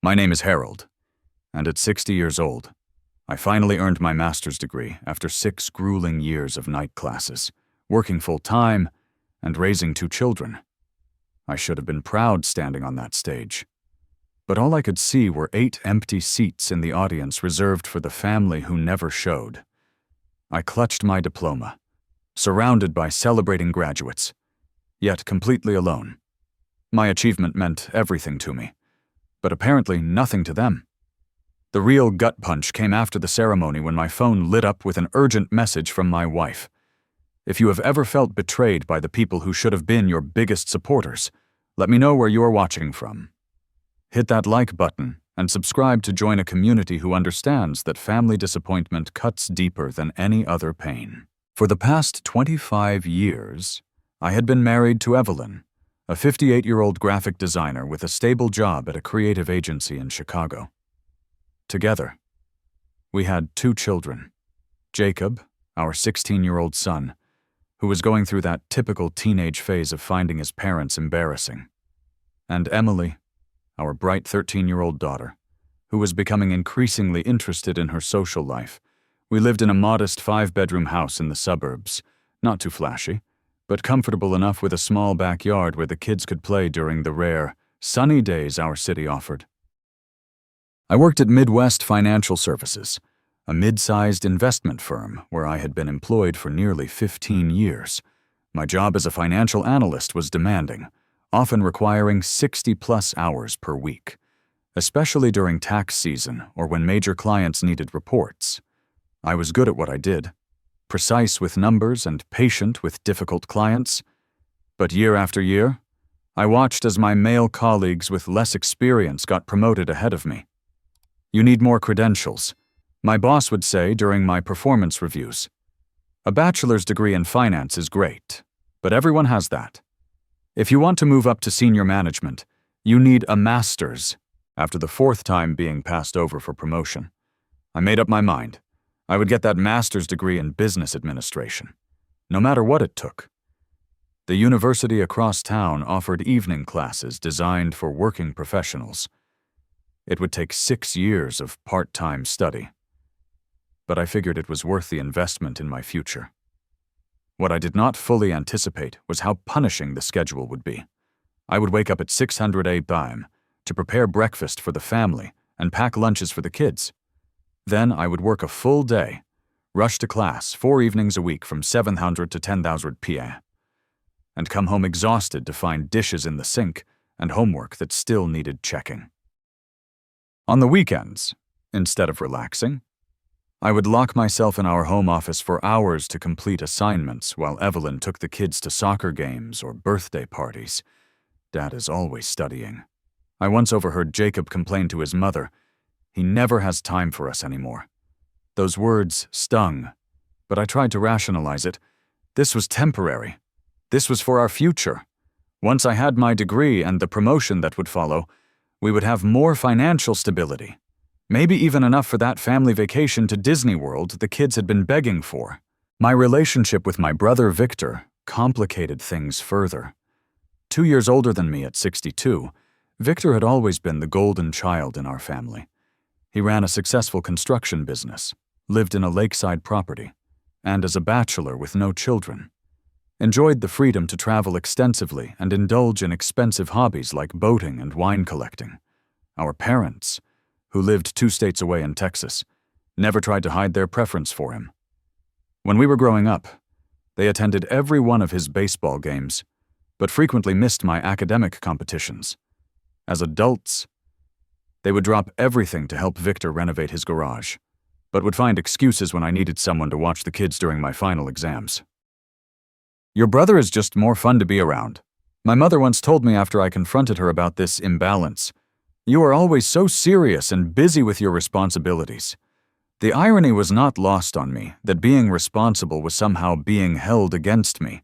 My name is Harold, and at 60 years old, I finally earned my master's degree after 6 grueling years of night classes, working full-time, and raising 2 children. I should have been proud standing on that stage. But all I could see were 8 empty seats in the audience reserved for the family who never showed. I clutched my diploma, surrounded by celebrating graduates, yet completely alone. My achievement meant everything to me, but apparently nothing to them. The real gut punch came after the ceremony when my phone lit up with an urgent message from my wife. If you have ever felt betrayed by the people who should have been your biggest supporters, let me know where you are watching from. Hit that like button and subscribe to join a community who understands that family disappointment cuts deeper than any other pain. For the past 25 years, I had been married to Evelyn, a 58-year-old graphic designer with a stable job at a creative agency in Chicago. Together, we had 2 children, Jacob, our 16-year-old son, who was going through that typical teenage phase of finding his parents embarrassing, and Emily, our bright 13-year-old daughter, who was becoming increasingly interested in her social life. We lived in a modest 5-bedroom house in the suburbs, not too flashy, but comfortable enough with a small backyard where the kids could play during the rare, sunny days our city offered. I worked at Midwest Financial Services, a mid-sized investment firm where I had been employed for nearly 15 years. My job as a financial analyst was demanding, often requiring 60-plus hours per week, especially during tax season or when major clients needed reports. I was good at what I did, precise with numbers and patient with difficult clients. But year after year, I watched as my male colleagues with less experience got promoted ahead of me. "You need more credentials," my boss would say during my performance reviews. "A bachelor's degree in finance is great, but everyone has that. If you want to move up to senior management, you need a master's." After the 4th time being passed over for promotion, I made up my mind. I would get that master's degree in business administration, no matter what it took. The university across town offered evening classes designed for working professionals. It would take 6 years of part-time study, but I figured it was worth the investment in my future. What I did not fully anticipate was how punishing the schedule would be. I would wake up at 600 a.m. to prepare breakfast for the family and pack lunches for the kids. Then I would work a full day, rush to class 4 evenings a week from 700 to 10,000 p.m., and come home exhausted to find dishes in the sink and homework that still needed checking. On the weekends, instead of relaxing, I would lock myself in our home office for hours to complete assignments while Evelyn took the kids to soccer games or birthday parties. Dad is always studying. I once overheard Jacob complain to his mother, "He never has time for us anymore." Those words stung, but I tried to rationalize it. This was temporary. This was for our future. Once I had my degree and the promotion that would follow, we would have more financial stability. Maybe even enough for that family vacation to Disney World the kids had been begging for. My relationship with my brother Victor complicated things further. 2 years older than me at 62, Victor had always been the golden child in our family. He ran a successful construction business, lived in a lakeside property, and as a bachelor with no children, enjoyed the freedom to travel extensively and indulge in expensive hobbies like boating and wine collecting. Our parents, who lived 2 states away in Texas, never tried to hide their preference for him. When we were growing up, they attended every one of his baseball games, but frequently missed my academic competitions. As adults, they would drop everything to help Victor renovate his garage, but would find excuses when I needed someone to watch the kids during my final exams. "Your brother is just more fun to be around," my mother once told me after I confronted her about this imbalance. "You are always so serious and busy with your responsibilities." The irony was not lost on me that being responsible was somehow being held against me.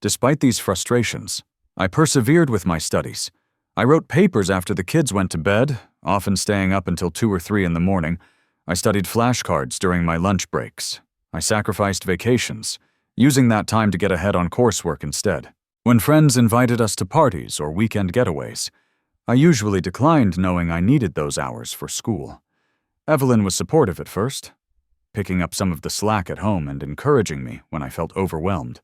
Despite these frustrations, I persevered with my studies. I wrote papers after the kids went to bed, often staying up until 2 or 3 in the morning. I studied flashcards during my lunch breaks. I sacrificed vacations, using that time to get ahead on coursework instead. When friends invited us to parties or weekend getaways, I usually declined knowing I needed those hours for school. Evelyn was supportive at first, picking up some of the slack at home and encouraging me when I felt overwhelmed.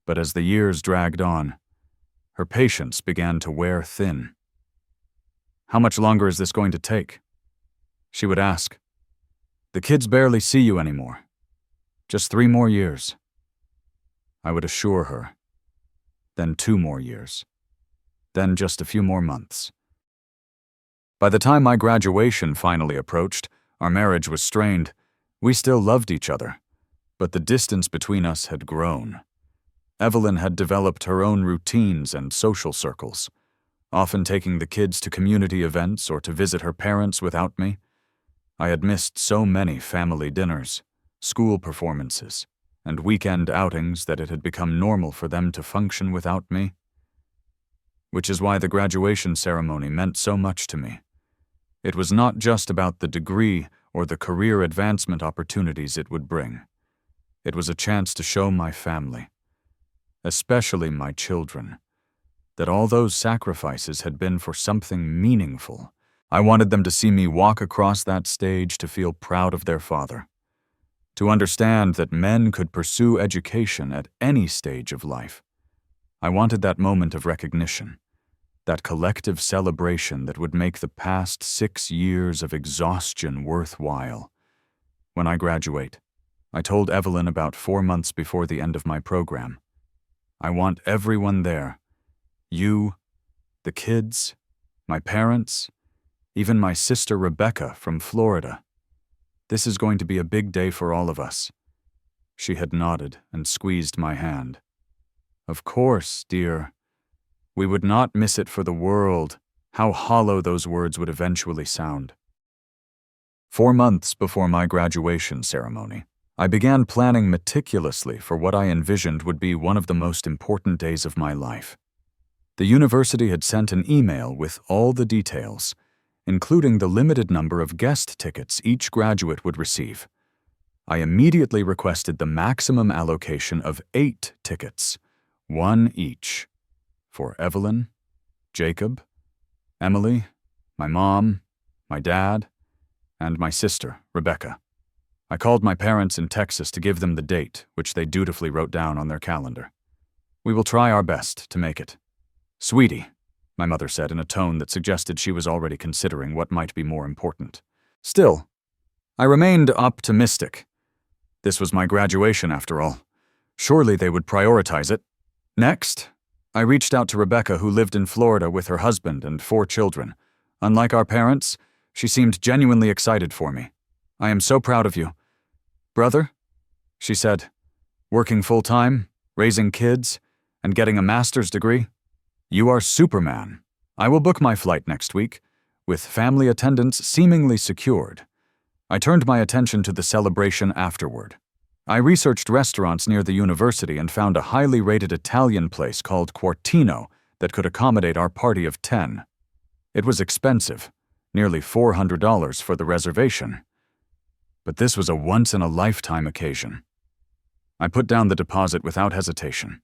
But as the years dragged on, her patience began to wear thin. "How much longer is this going to take?" she would ask. "The kids barely see you anymore. Just 3 more years." I would assure her. Then 2 more years. Then just a few more months. By the time my graduation finally approached, our marriage was strained. We still loved each other, but the distance between us had grown. Evelyn had developed her own routines and social circles, often taking the kids to community events or to visit her parents without me. I had missed so many family dinners, school performances, and weekend outings that it had become normal for them to function without me. Which is why the graduation ceremony meant so much to me. It was not just about the degree or the career advancement opportunities it would bring. It was a chance to show my family, especially my children, that all those sacrifices had been for something meaningful. I wanted them to see me walk across that stage to feel proud of their father, to understand that men could pursue education at any stage of life. I wanted that moment of recognition, that collective celebration that would make the past 6 years of exhaustion worthwhile. When I graduate, I told Evelyn about 4 months before the end of my program. I want everyone there. You, the kids, my parents, even my sister Rebecca from Florida. This is going to be a big day for all of us. She had nodded and squeezed my hand. Of course, dear. We would not miss it for the world. How hollow those words would eventually sound. 4 months before my graduation ceremony, I began planning meticulously for what I envisioned would be one of the most important days of my life. The university had sent an email with all the details, including the limited number of guest tickets each graduate would receive. I immediately requested the maximum allocation of 8 tickets, 1 each, for Evelyn, Jacob, Emily, my mom, my dad, and my sister, Rebecca. I called my parents in Texas to give them the date, which they dutifully wrote down on their calendar. "We will try our best to make it." "Sweetie," my mother said in a tone that suggested she was already considering what might be more important. Still, I remained optimistic. This was my graduation, after all. Surely they would prioritize it. Next, I reached out to Rebecca, who lived in Florida with her husband and 4 children. Unlike our parents, she seemed genuinely excited for me. "I am so proud of you. Brother," she said, "working full-time, raising kids, and getting a master's degree. You are Superman. I will book my flight next week, with family attendance seemingly secured." I turned my attention to the celebration afterward. I researched restaurants near the university and found a highly rated Italian place called Quartino that could accommodate our party of 10. It was expensive, nearly $400 for the reservation. But this was a once-in-a-lifetime occasion. I put down the deposit without hesitation.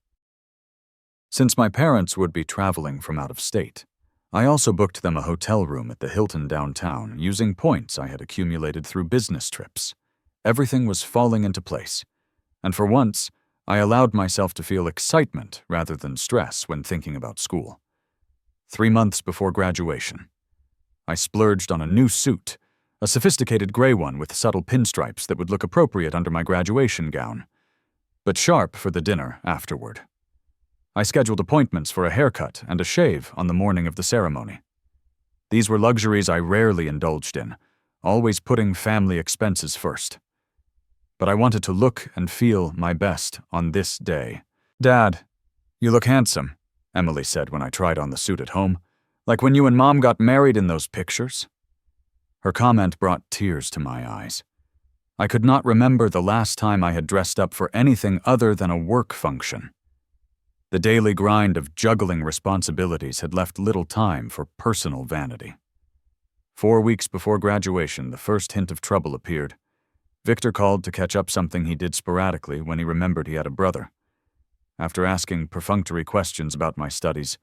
Since my parents would be traveling from out of state, I also booked them a hotel room at the Hilton downtown using points I had accumulated through business trips. Everything was falling into place, and for once, I allowed myself to feel excitement rather than stress when thinking about school. 3 months before graduation, I splurged on a new suit, a sophisticated gray one with subtle pinstripes that would look appropriate under my graduation gown, but sharp for the dinner afterward. I scheduled appointments for a haircut and a shave on the morning of the ceremony. These were luxuries I rarely indulged in, always putting family expenses first. But I wanted to look and feel my best on this day. "Dad, you look handsome," Emily said when I tried on the suit at home, "like when you and Mom got married in those pictures." Her comment brought tears to my eyes. I could not remember the last time I had dressed up for anything other than a work function. The daily grind of juggling responsibilities had left little time for personal vanity. 4 weeks before graduation, the first hint of trouble appeared. Victor called to catch up something he did sporadically when he remembered he had a brother. After asking perfunctory questions about my studies,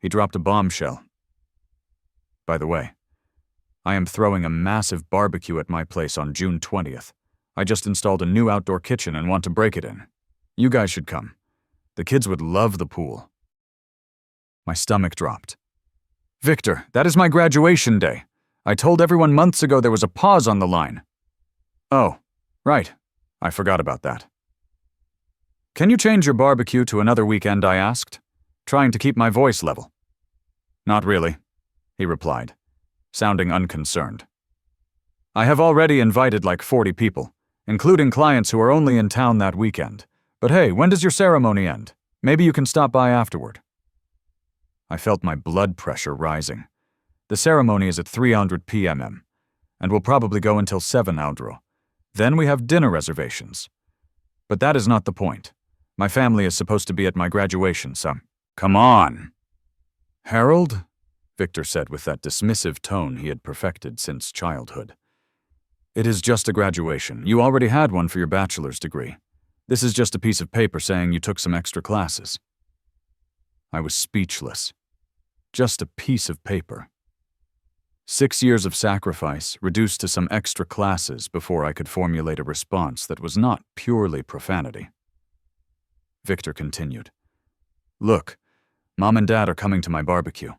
He dropped a bombshell. By the way, I am throwing a massive barbecue at my place on June 20th. I just installed a new outdoor kitchen and want to break it in. You guys should come. The kids would love the pool. My stomach dropped. Victor, that is my graduation day. I told everyone months ago there was a pause on the line. Oh, right. I forgot about that. Can you change your barbecue to another weekend, I asked, trying to keep my voice level. Not really, he replied, sounding unconcerned. I have already invited like 40 people, including clients who are only in town that weekend. But hey, when does your ceremony end? Maybe you can stop by afterward. I felt my blood pressure rising. The ceremony is at 300 p.m. and will probably go until 7 Audro. Then we have dinner reservations. But that is not the point. My family is supposed to be at my graduation, so come on. Harold? Victor said with that dismissive tone he had perfected since childhood. It is just a graduation. You already had one for your bachelor's degree. This is just a piece of paper saying you took some extra classes. I was speechless. Just a piece of paper. 6 years of sacrifice reduced to some extra classes before I could formulate a response that was not purely profanity. Victor continued. Look, Mom and Dad are coming to my barbecue.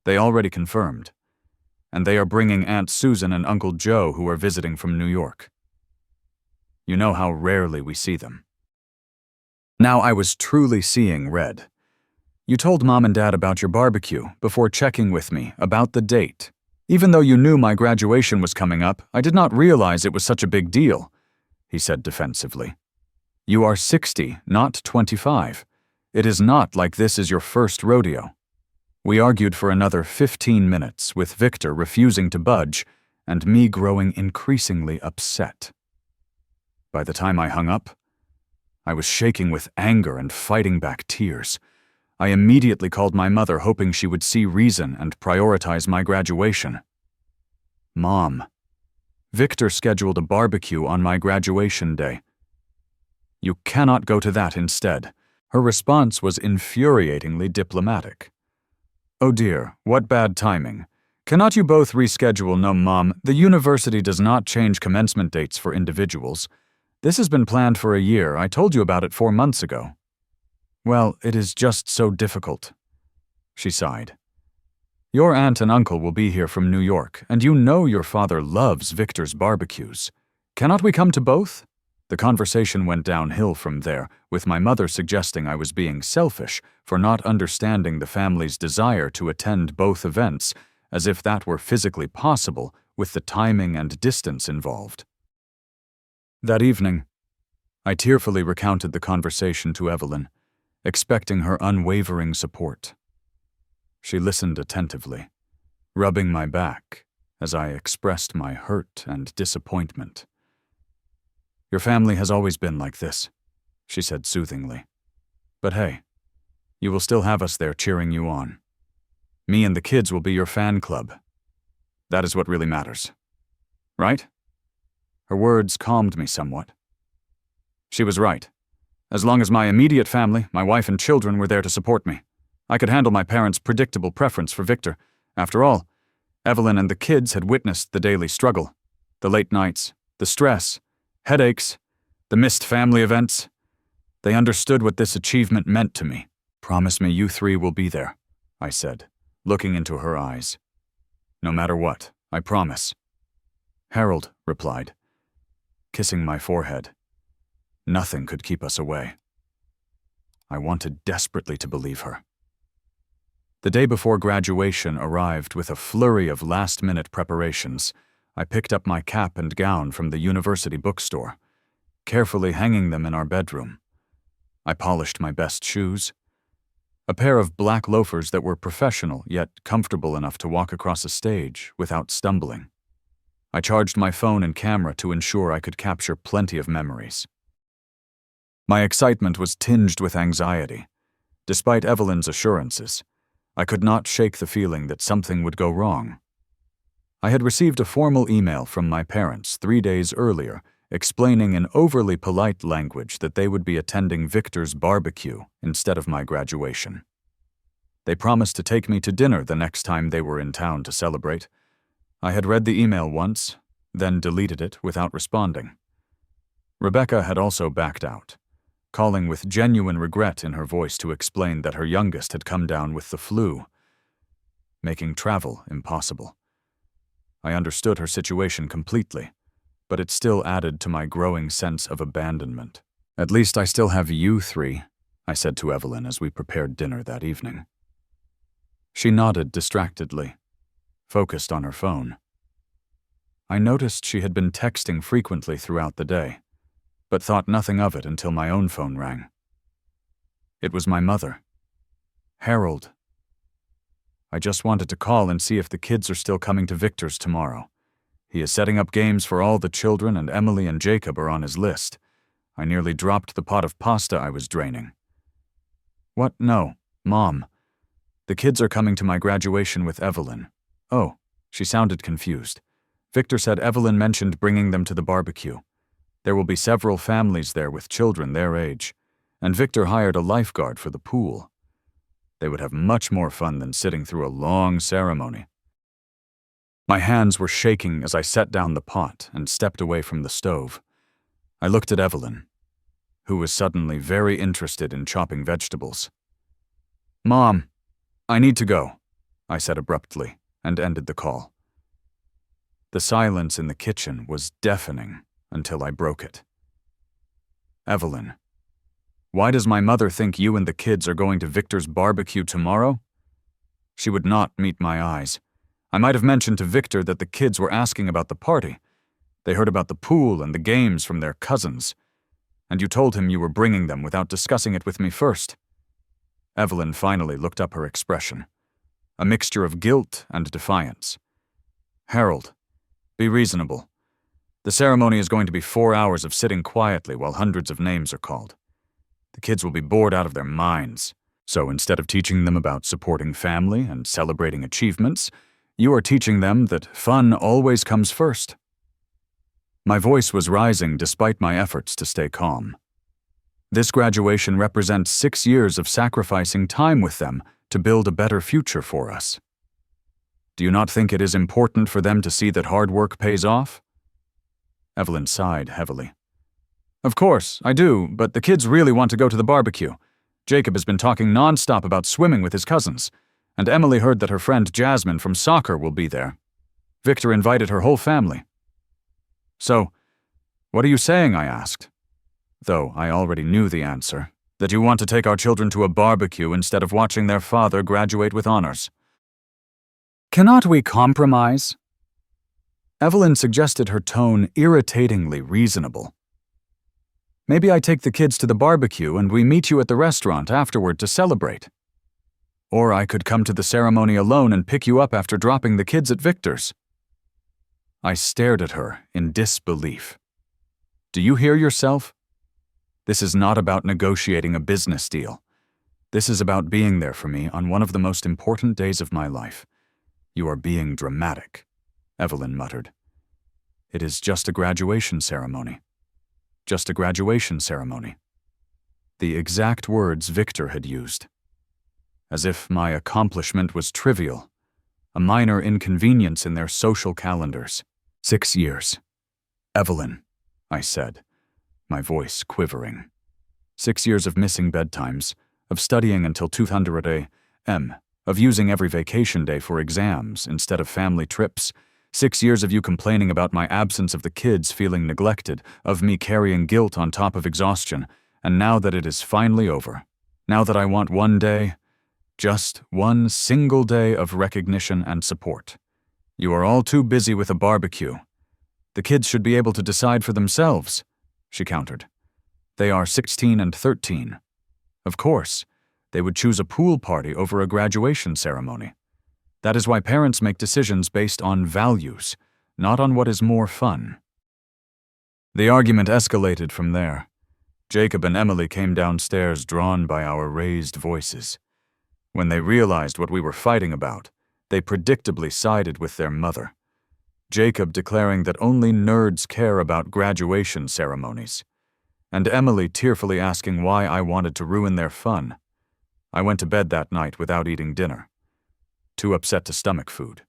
They already confirmed. And they are bringing Aunt Susan and Uncle Joe who are visiting from New York. You know how rarely we see them. Now I was truly seeing red. You told Mom and Dad about your barbecue before checking with me about the date. Even though you knew my graduation was coming up, I did not realize it was such a big deal, he said defensively. You are 60, not 25. It is not like this is your first rodeo. We argued for another 15 minutes, with Victor refusing to budge and me growing increasingly upset. By the time I hung up, I was shaking with anger and fighting back tears. I immediately called my mother, hoping she would see reason and prioritize my graduation. Mom, Victor scheduled a barbecue on my graduation day. You cannot go to that instead. Her response was infuriatingly diplomatic. Oh dear, what bad timing. Cannot you both reschedule? No, Mom, the university does not change commencement dates for individuals. This has been planned for a year. I told you about it 4 months ago. Well, it is just so difficult. She sighed. Your aunt and uncle will be here from New York, and you know your father loves Victor's barbecues. Cannot we come to both? The conversation went downhill from there, with my mother suggesting I was being selfish for not understanding the family's desire to attend both events, as if that were physically possible with the timing and distance involved. That evening, I tearfully recounted the conversation to Evelyn, expecting her unwavering support. She listened attentively, rubbing my back as I expressed my hurt and disappointment. Your family has always been like this, she said soothingly. But hey, you will still have us there cheering you on. Me and the kids will be your fan club. That is what really matters. Right? Her words calmed me somewhat. She was right. As long as my immediate family, my wife and children, were there to support me, I could handle my parents' predictable preference for Victor. After all, Evelyn and the kids had witnessed the daily struggle, the late nights, the stress, headaches, the missed family events. They understood what this achievement meant to me. Promise me you 3 will be there, I said, looking into her eyes. No matter what, I promise. Harold replied, kissing my forehead. Nothing could keep us away. I wanted desperately to believe her. The day before graduation arrived with a flurry of last-minute preparations. I picked up my cap and gown from the university bookstore, carefully hanging them in our bedroom. I polished my best shoes, a pair of black loafers that were professional yet comfortable enough to walk across a stage without stumbling. I charged my phone and camera to ensure I could capture plenty of memories. My excitement was tinged with anxiety. Despite Evelyn's assurances, I could not shake the feeling that something would go wrong. I had received a formal email from my parents 3 days earlier explaining in overly polite language that they would be attending Victor's barbecue instead of my graduation. They promised to take me to dinner the next time they were in town to celebrate. I had read the email once, then deleted it without responding. Rebecca had also backed out, calling with genuine regret in her voice to explain that her youngest had come down with the flu, making travel impossible. I understood her situation completely, but it still added to my growing sense of abandonment. "At least I still have you three," I said to Evelyn as we prepared dinner that evening. She nodded distractedly, focused on her phone. I noticed she had been texting frequently throughout the day, but thought nothing of it until my own phone rang. It was my mother. "Harold. I just wanted to call and see if the kids are still coming to Victor's tomorrow. He is setting up games for all the children, and Emily and Jacob are on his list. I nearly dropped the pot of pasta I was draining." "What? No, Mom. The kids are coming to my graduation with Evelyn." "Oh," she sounded confused. "Victor said Evelyn mentioned bringing them to the barbecue. There will be several families there with children their age, and Victor hired a lifeguard for the pool. They would have much more fun than sitting through a long ceremony." My hands were shaking as I set down the pot and stepped away from the stove. I looked at Evelyn, who was suddenly very interested in chopping vegetables. "Mom, I need to go," I said abruptly, and ended the call. The silence in the kitchen was deafening until I broke it. "Evelyn, why does my mother think you and the kids are going to Victor's barbecue tomorrow?" She would not meet my eyes. I might have mentioned to Victor that the kids were asking about the party. They heard about the pool and the games from their cousins. And you told him you were bringing them without discussing it with me first. Evelyn finally looked up her expression, a mixture of guilt and defiance. "Harold, be reasonable. The ceremony is going to be 4 hours of sitting quietly while hundreds of names are called. The kids will be bored out of their minds. So instead of teaching them about supporting family and celebrating achievements, you are teaching them that fun always comes first." My voice was rising despite my efforts to stay calm. This graduation represents 6 years of sacrificing time with them to build a better future for us. Do you not think it is important for them to see that hard work pays off? Evelyn sighed heavily. "Of course, I do, but the kids really want to go to the barbecue. Jacob has been talking non-stop about swimming with his cousins, and Emily heard that her friend Jasmine from soccer will be there. Victor invited her whole family." "So, what are you saying?" I asked, though I already knew the answer, "that you want to take our children to a barbecue instead of watching their father graduate with honors." "Cannot we compromise?" Evelyn suggested, her tone irritatingly reasonable. "Maybe I take the kids to the barbecue and we meet you at the restaurant afterward to celebrate. Or I could come to the ceremony alone and pick you up after dropping the kids at Victor's." I stared at her in disbelief. "Do you hear yourself? This is not about negotiating a business deal. This is about being there for me on one of the most important days of my life. You are being dramatic," Evelyn muttered. "It is just a graduation ceremony. Just a graduation ceremony." The exact words Victor had used. As if my accomplishment was trivial, a minor inconvenience in their social calendars. 6 years. "Evelyn," I said, my voice quivering. 6 years of missing bedtimes, of studying until 200 a.m., of using every vacation day for exams instead of family trips. 6 years of you complaining about my absence, of the kids feeling neglected, of me carrying guilt on top of exhaustion, and now that it is finally over, now that I want one day, just one single day of recognition and support. You are all too busy with a barbecue. The kids should be able to decide for themselves," she countered. "They are 16 and 13. Of course, they would choose a pool party over a graduation ceremony. That is why parents make decisions based on values, not on what is more fun." The argument escalated from there. Jacob and Emily came downstairs, drawn by our raised voices. When they realized what we were fighting about, they predictably sided with their mother. Jacob declaring that only nerds care about graduation ceremonies, and Emily tearfully asking why I wanted to ruin their fun. I went to bed that night without eating dinner, too upset to stomach food.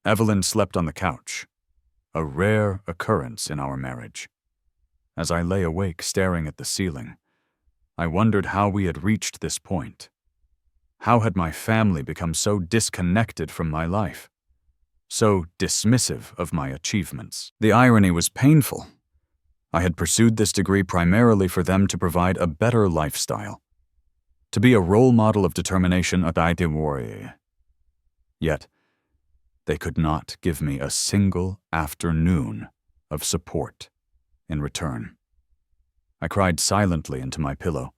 Evelyn slept on the couch, a rare occurrence in our marriage. As I lay awake staring at the ceiling, I wondered how we had reached this point. How had my family become so disconnected from my life, so dismissive of my achievements? The irony was painful. I had pursued this degree primarily for them to provide a better lifestyle, to be a role model of determination at warrior. Yet, they could not give me a single afternoon of support in return. I cried silently into my pillow,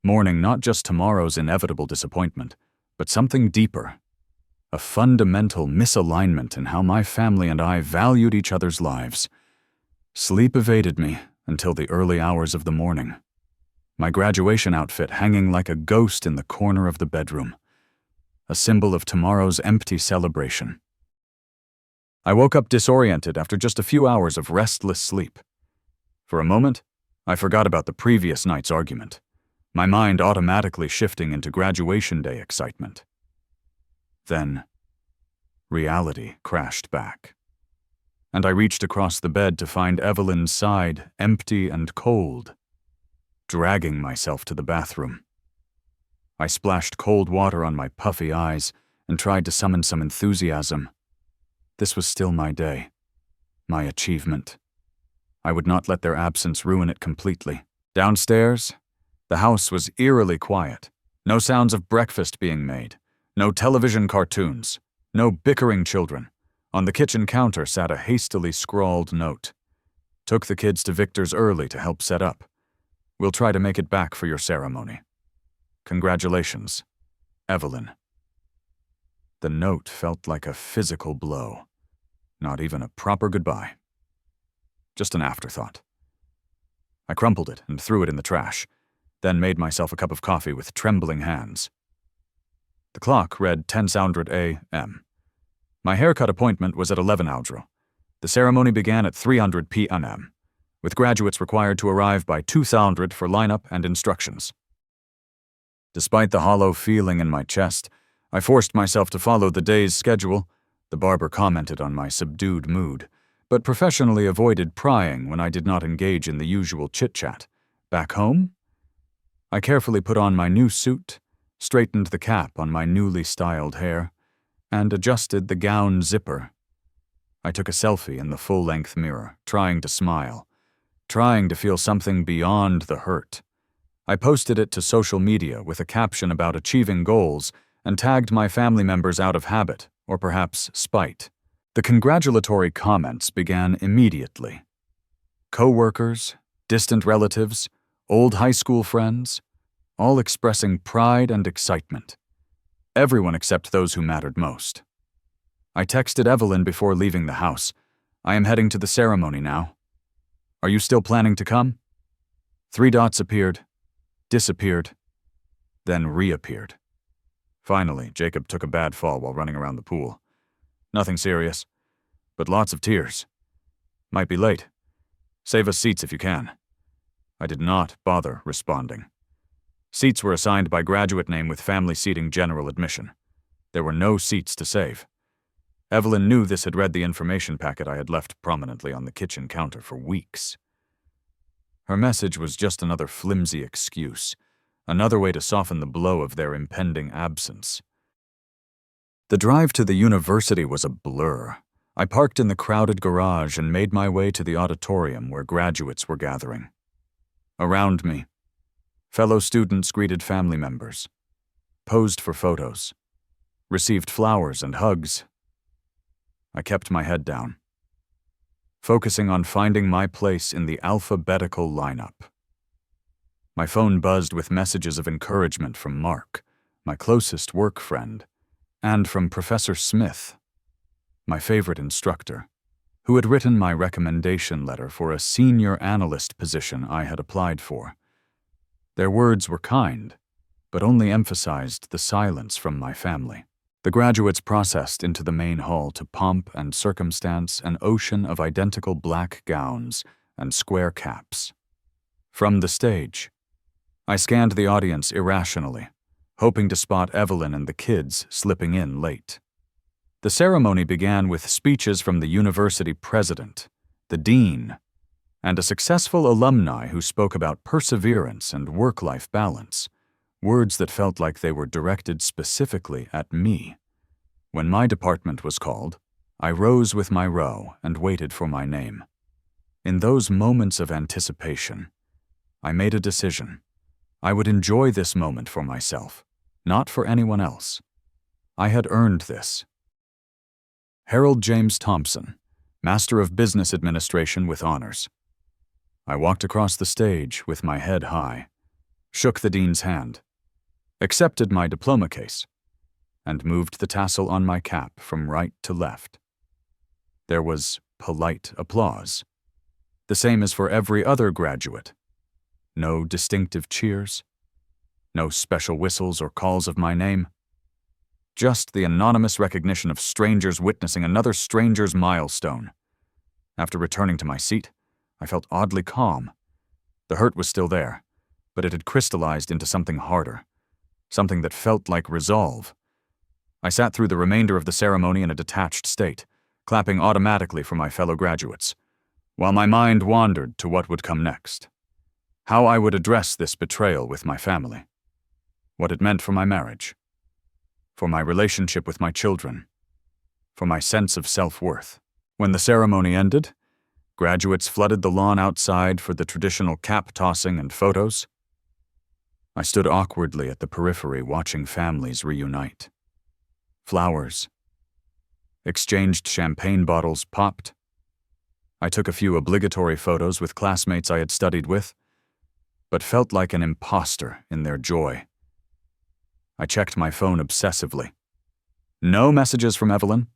mourning not just tomorrow's inevitable disappointment, but something deeper, a fundamental misalignment in how my family and I valued each other's lives. Sleep evaded me until the early hours of the morning, my graduation outfit hanging like a ghost in the corner of the bedroom, a symbol of tomorrow's empty celebration. I woke up disoriented after just a few hours of restless sleep. For a moment, I forgot about the previous night's argument, my mind automatically shifting into graduation day excitement. Then, reality crashed back, and I reached across the bed to find Evelyn's side empty and cold, dragging myself to the bathroom. I splashed cold water on my puffy eyes and tried to summon some enthusiasm. This was still my day, my achievement. I would not let their absence ruin it completely. Downstairs, the house was eerily quiet. No sounds of breakfast being made, no television cartoons, no bickering children. On the kitchen counter sat a hastily scrawled note. Took the kids to Victor's early to help set up. We'll try to make it back for your ceremony. Congratulations, Evelyn. The note felt like a physical blow. Not even a proper goodbye. Just an afterthought. I crumpled it and threw it in the trash, then made myself a cup of coffee with trembling hands. The clock read 10:00 a.m. My haircut appointment was at 11:00. The ceremony began at 3:00 p.m., with graduates required to arrive by 2:00 for lineup and instructions. Despite the hollow feeling in my chest, I forced myself to follow the day's schedule. The barber commented on my subdued mood, but professionally avoided prying when I did not engage in the usual chit-chat. Back home, I carefully put on my new suit, straightened the cap on my newly styled hair, and adjusted the gown zipper. I took a selfie in the full-length mirror, trying to smile, trying to feel something beyond the hurt. I posted it to social media with a caption about achieving goals and tagged my family members out of habit, or perhaps spite. The congratulatory comments began immediately. Co-workers, distant relatives, old high school friends, all expressing pride and excitement. Everyone except those who mattered most. I texted Evelyn before leaving the house. I am heading to the ceremony now. Are you still planning to come? 3 dots appeared, disappeared, then reappeared. Finally, Jacob took a bad fall while running around the pool. Nothing serious, but lots of tears. Might be late. Save us seats if you can. I did not bother responding. Seats were assigned by graduate name with family seating general admission. There were no seats to save. Evelyn knew this had read the information packet I had left prominently on the kitchen counter for weeks. Her message was just another flimsy excuse, another way to soften the blow of their impending absence. The drive to the university was a blur. I parked in the crowded garage and made my way to the auditorium where graduates were gathering. Around me, fellow students greeted family members, posed for photos, received flowers and hugs. I kept my head down, focusing on finding my place in the alphabetical lineup. My phone buzzed with messages of encouragement from Mark, my closest work friend, and from Professor Smith, my favorite instructor, who had written my recommendation letter for a senior analyst position I had applied for. Their words were kind, but only emphasized the silence from my family. The graduates processed into the main hall to pomp and circumstance an ocean of identical black gowns and square caps. From the stage, I scanned the audience irrationally, hoping to spot Evelyn and the kids slipping in late. The ceremony began with speeches from the university president, the dean, and a successful alumni who spoke about perseverance and work-life balance, words that felt like they were directed specifically at me. When my department was called, I rose with my row and waited for my name. In those moments of anticipation, I made a decision. I would enjoy this moment for myself, not for anyone else. I had earned this. Harold James Thompson, Master of Business Administration with honors. I walked across the stage with my head high, shook the dean's hand, accepted my diploma case, and moved the tassel on my cap from right to left. There was polite applause, the same as for every other graduate. No distinctive cheers, no special whistles or calls of my name. Just the anonymous recognition of strangers witnessing another stranger's milestone. After returning to my seat, I felt oddly calm. The hurt was still there, but it had crystallized into something harder, something that felt like resolve. I sat through the remainder of the ceremony in a detached state, clapping automatically for my fellow graduates, while my mind wandered to what would come next. How I would address this betrayal with my family. What it meant for my marriage. For my relationship with my children. For my sense of self-worth. When the ceremony ended, graduates flooded the lawn outside for the traditional cap tossing and photos. I stood awkwardly at the periphery watching families reunite. Flowers. Exchanged champagne bottles popped. I took a few obligatory photos with classmates I had studied with, but felt like an imposter in their joy. I checked my phone obsessively. No messages from Evelyn,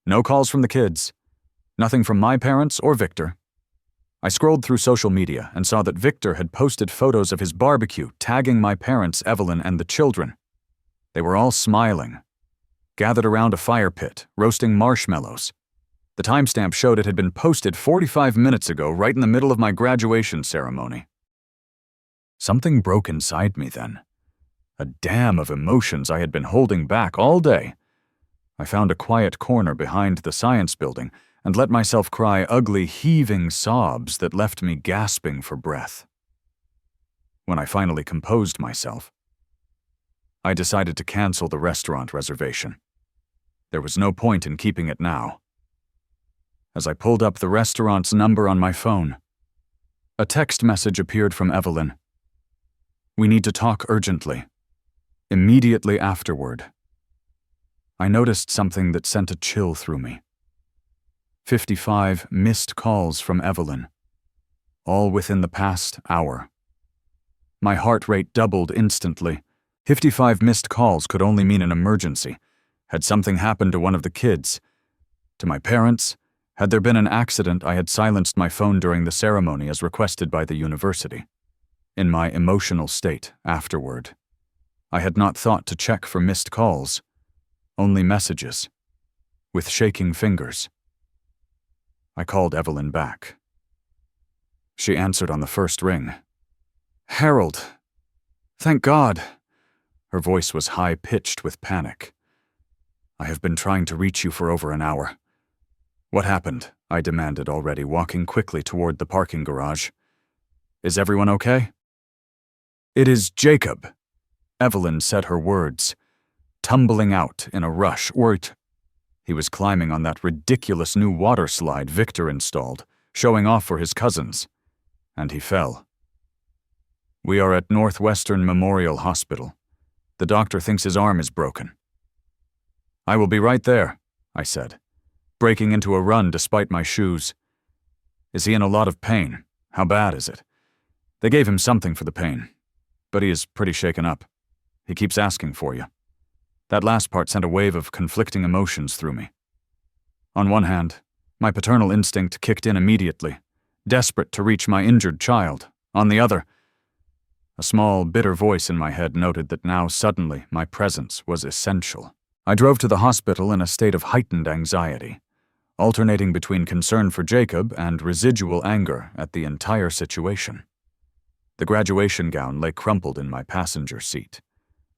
no calls from the kids, nothing from my parents or Victor. I scrolled through social media and saw that Victor had posted photos of his barbecue, tagging my parents, Evelyn, and the children. They were all smiling, gathered around a fire pit, roasting marshmallows. The timestamp showed it had been posted 45 minutes ago, right in the middle of my graduation ceremony. Something broke inside me then. A dam of emotions I had been holding back all day. I found a quiet corner behind the science building and let myself cry ugly, heaving sobs that left me gasping for breath. When I finally composed myself, I decided to cancel the restaurant reservation. There was no point in keeping it now. As I pulled up the restaurant's number on my phone, a text message appeared from Evelyn. "We need to talk urgently. Immediately afterward." I noticed something that sent a chill through me. 55 missed calls from Evelyn, all within the past hour. My heart rate doubled instantly. 55 missed calls could only mean an emergency. Had something happened to one of the kids? To my parents? Had there been an accident? I had silenced my phone during the ceremony as requested by the university. In my emotional state afterward, I had not thought to check for missed calls, only messages, with shaking fingers. I called Evelyn back. She answered on the first ring. "Harold, thank God." Her voice was high-pitched with panic. "I have been trying to reach you for over an hour." "What happened?" I demanded already, walking quickly toward the parking garage. "Is everyone okay?" "It is Jacob," Evelyn said her words, tumbling out in a rush. He was climbing on that ridiculous new water slide Victor installed, showing off for his cousins, and he fell. "We are at Northwestern Memorial Hospital. The doctor thinks his arm is broken." "I will be right there," I said, breaking into a run despite my shoes. "Is he in a lot of pain? How bad is it?" "They gave him something for the pain, but he is pretty shaken up. He keeps asking for you." That last part sent a wave of conflicting emotions through me. On one hand, my paternal instinct kicked in immediately, desperate to reach my injured child. On the other, a small, bitter voice in my head noted that now suddenly my presence was essential. I drove to the hospital in a state of heightened anxiety, alternating between concern for Jacob and residual anger at the entire situation. The graduation gown lay crumpled in my passenger seat.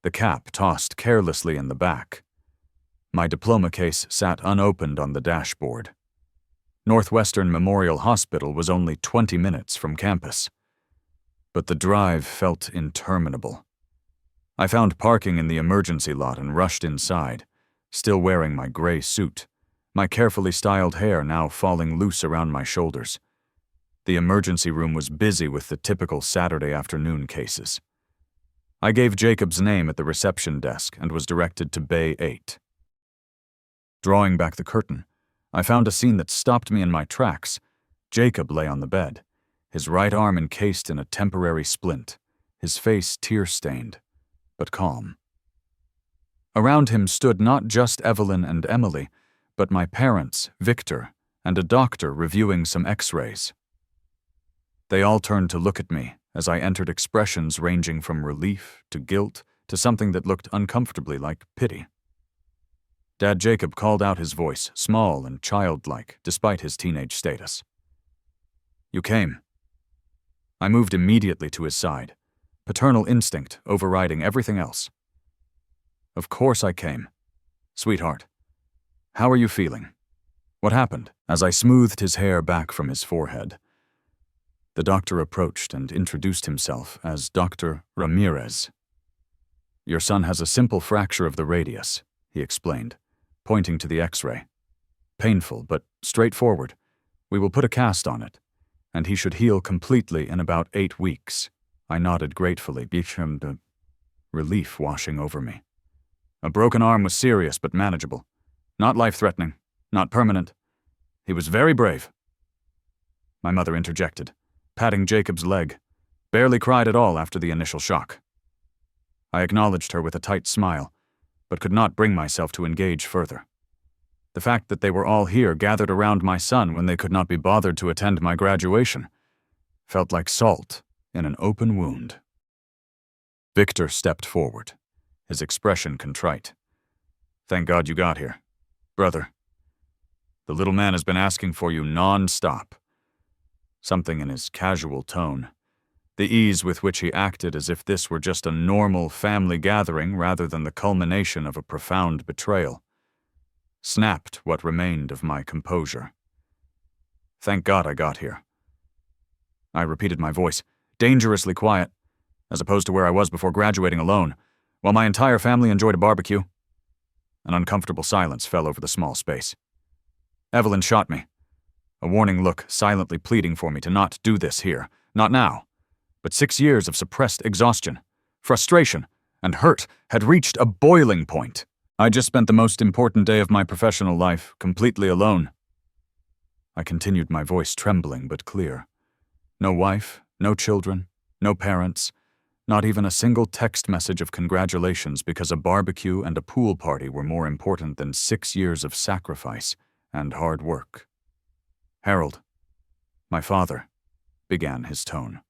the cap tossed carelessly in the back. My diploma case sat unopened on the dashboard. Northwestern Memorial Hospital was only 20 minutes from campus. But the drive felt interminable. I found parking in the emergency lot and rushed inside, still wearing my gray suit, my carefully styled hair now falling loose around my shoulders. The emergency room was busy with the typical Saturday afternoon cases. I gave Jacob's name at the reception desk and was directed to Bay 8. Drawing back the curtain, I found a scene that stopped me in my tracks. Jacob lay on the bed, his right arm encased in a temporary splint, his face tear-stained, but calm. Around him stood not just Evelyn and Emily, but my parents, Victor, and a doctor reviewing some x-rays. They all turned to look at me as I entered expressions ranging from relief to guilt to something that looked uncomfortably like pity. Dad Jacob called out, his voice small and childlike despite his teenage status. "You came." I moved immediately to his side, paternal instinct overriding everything else. "Of course I came. Sweetheart, how are you feeling? What happened?" As I smoothed his hair back from his forehead, the doctor approached and introduced himself as Dr. Ramirez. "Your son has a simple fracture of the radius," he explained, pointing to the x-ray. "Painful, but straightforward. We will put a cast on it, and he should heal completely in about 8 weeks." I nodded gratefully, the relief washing over me. A broken arm was serious but manageable. Not life-threatening, not permanent. He was very brave. My mother interjected, patting Jacob's leg. Barely cried at all after the initial shock. I acknowledged her with a tight smile, but could not bring myself to engage further. The fact that they were all here gathered around my son when they could not be bothered to attend my graduation felt like salt in an open wound. Victor stepped forward, his expression contrite. "Thank God you got here. Brother, the little man has been asking for you non-stop." Something in his casual tone, the ease with which he acted as if this were just a normal family gathering rather than the culmination of a profound betrayal, snapped what remained of my composure. "Thank God I got here." I repeated my voice, dangerously quiet, as opposed to where I was before graduating alone, while my entire family enjoyed a barbecue. An uncomfortable silence fell over the small space. Evelyn shot me, a warning look silently pleading for me to not do this here, not now. But 6 years of suppressed exhaustion, frustration, and hurt had reached a boiling point. I just spent the most important day of my professional life completely alone. I continued, my voice trembling but clear. No wife, no children, no parents, not even a single text message of congratulations because a barbecue and a pool party were more important than 6 years of sacrifice and hard work. "Harold, my father," began his tone.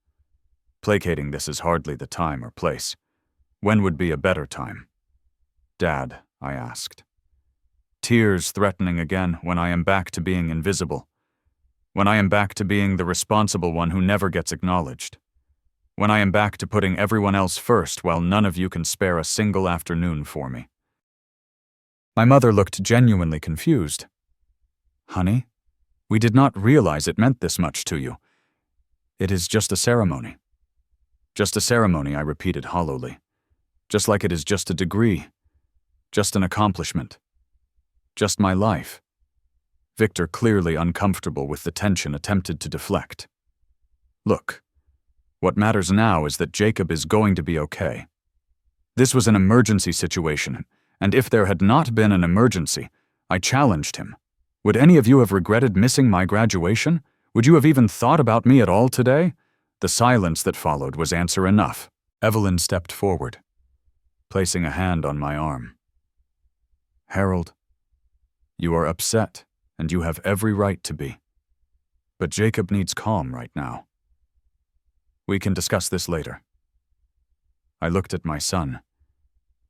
Placating this is hardly the time or place. When would be a better time? "Dad," I asked. Tears threatening again when I am back to being invisible. When I am back to being the responsible one who never gets acknowledged. When I am back to putting everyone else first while none of you can spare a single afternoon for me. My mother looked genuinely confused. "Honey, we did not realize it meant this much to you. It is just a ceremony." "Just a ceremony," I repeated hollowly. "Just like it is just a degree. Just an accomplishment. Just my life." Victor, clearly uncomfortable with the tension, attempted to deflect. "Look, what matters now is that Jacob is going to be okay. This was an emergency situation, and if there had not been an emergency, I challenged him. Would any of you have regretted missing my graduation? Would you have even thought about me at all today?" The silence that followed was answer enough. Evelyn stepped forward, placing a hand on my arm. "Harold, you are upset, and you have every right to be. But Jacob needs calm right now. We can discuss this later." I looked at my son,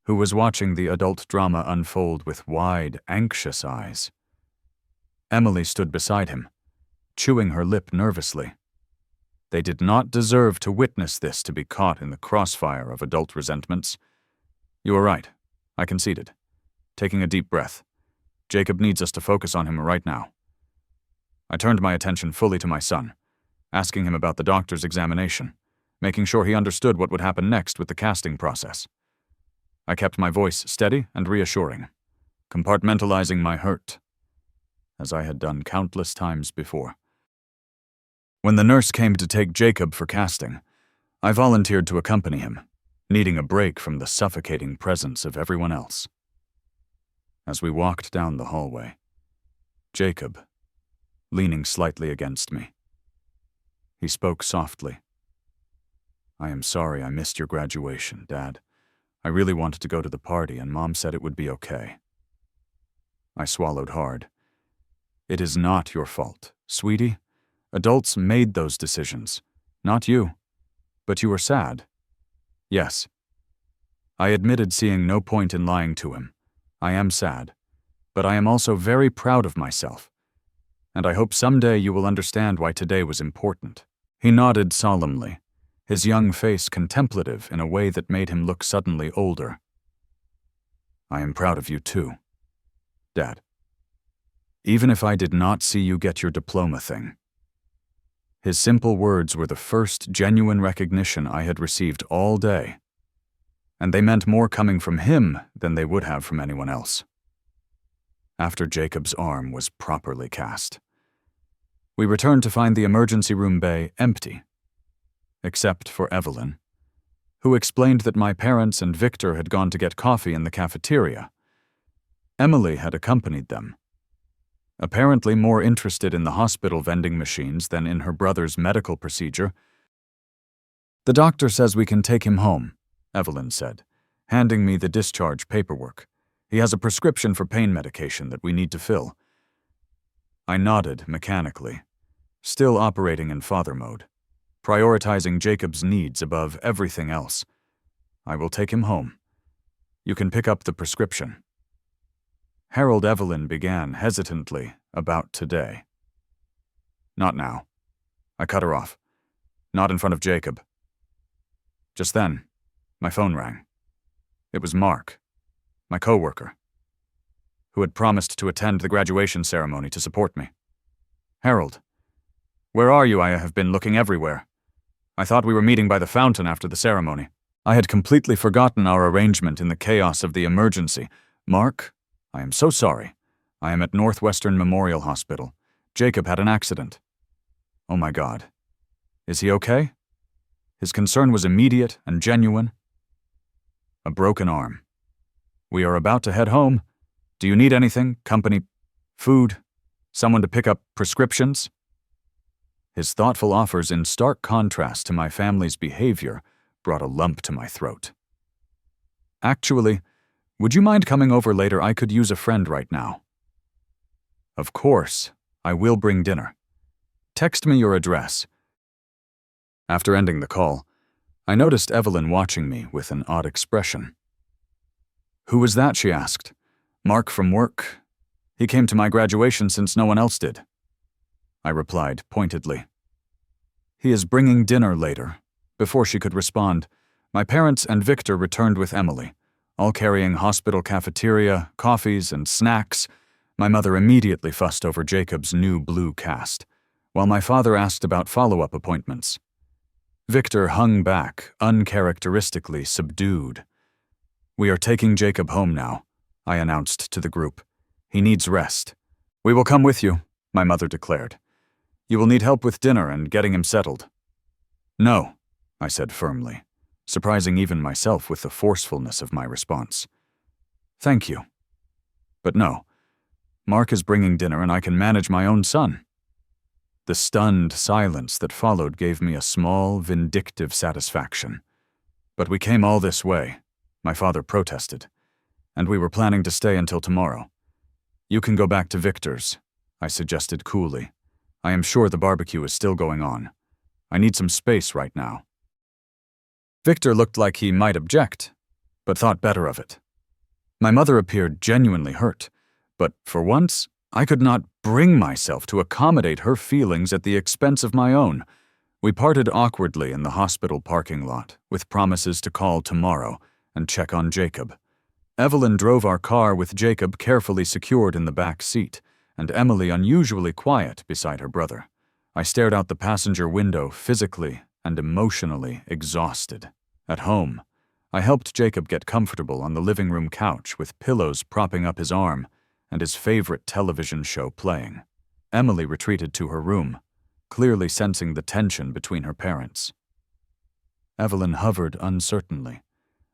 who was watching the adult drama unfold with wide, anxious eyes. Emily stood beside him, chewing her lip nervously. They did not deserve to witness this, to be caught in the crossfire of adult resentments. You were right, I conceded, taking a deep breath. Jacob needs us to focus on him right now. I turned my attention fully to my son, asking him about the doctor's examination, making sure he understood what would happen next with the casting process. I kept my voice steady and reassuring, compartmentalizing my hurt, as I had done countless times before. When the nurse came to take Jacob for casting, I volunteered to accompany him, needing a break from the suffocating presence of everyone else. As we walked down the hallway, Jacob, leaning slightly against me, he spoke softly. "I am sorry I missed your graduation, Dad. I really wanted to go to the party and Mom said it would be okay." I swallowed hard. "It is not your fault, sweetie. Adults made those decisions, not you. But you were sad." "Yes." I admitted seeing no point in lying to him. "I am sad, but I am also very proud of myself. And I hope someday you will understand why today was important." He nodded solemnly, his young face contemplative in a way that made him look suddenly older. "I am proud of you too, Dad. Even if I did not see you get your diploma thing." His simple words were the first genuine recognition I had received all day, and they meant more coming from him than they would have from anyone else. After Jacob's arm was properly cast, we returned to find the emergency room bay empty, except for Evelyn, who explained that my parents and Victor had gone to get coffee in the cafeteria. Emily had accompanied them, apparently more interested in the hospital vending machines than in her brother's medical procedure. "The doctor says we can take him home," Evelyn said, handing me the discharge paperwork. "He has a prescription for pain medication that we need to fill." I nodded mechanically, still operating in father mode, prioritizing Jacob's needs above everything else. "I will take him home. You can pick up the prescription." Harold Evelyn began hesitantly about today. "Not now." I cut her off. "Not in front of Jacob." Just then, my phone rang. It was Mark, my coworker, who had promised to attend the graduation ceremony to support me. "Harold, where are you? I have been looking everywhere. I thought we were meeting by the fountain after the ceremony." I had completely forgotten our arrangement in the chaos of the emergency. "Mark, I am so sorry. I am at Northwestern Memorial Hospital. Jacob had an accident." "Oh my God. Is he okay?" His concern was immediate and genuine. "A broken arm. We are about to head home. Do you need anything? Company? Food? Someone to pick up prescriptions?" His thoughtful offers, in stark contrast to my family's behavior, brought a lump to my throat. "Actually, would you mind coming over later? I could use a friend right now." "Of course, I will bring dinner. Text me your address." After ending the call, I noticed Evelyn watching me with an odd expression. "Who was that?" she asked. "Mark from work? He came to my graduation since no one else did." I replied pointedly. "He is bringing dinner later." Before she could respond, my parents and Victor returned with Emily, all carrying hospital cafeteria, coffees, and snacks. My mother immediately fussed over Jacob's new blue cast, while my father asked about follow-up appointments. Victor hung back, uncharacteristically subdued. "We are taking Jacob home now," I announced to the group. "He needs rest." "We will come with you," my mother declared. "You will need help with dinner and getting him settled." "No," I said firmly, surprising even myself with the forcefulness of my response. "Thank you. But no, Mark is bringing dinner and I can manage my own son." The stunned silence that followed gave me a small, vindictive satisfaction. "But we came all this way," my father protested, "and we were planning to stay until tomorrow." "You can go back to Victor's," I suggested coolly. "I am sure the barbecue is still going on. I need some space right now." Victor looked like he might object, but thought better of it. My mother appeared genuinely hurt, but for once, I could not bring myself to accommodate her feelings at the expense of my own. We parted awkwardly in the hospital parking lot, with promises to call tomorrow, and check on Jacob. Evelyn drove our car with Jacob carefully secured in the back seat, and Emily unusually quiet beside her brother. I stared out the passenger window, physically and emotionally exhausted. At home, I helped Jacob get comfortable on the living room couch with pillows propping up his arm and his favorite television show playing. Emily retreated to her room, clearly sensing the tension between her parents. Evelyn hovered uncertainly,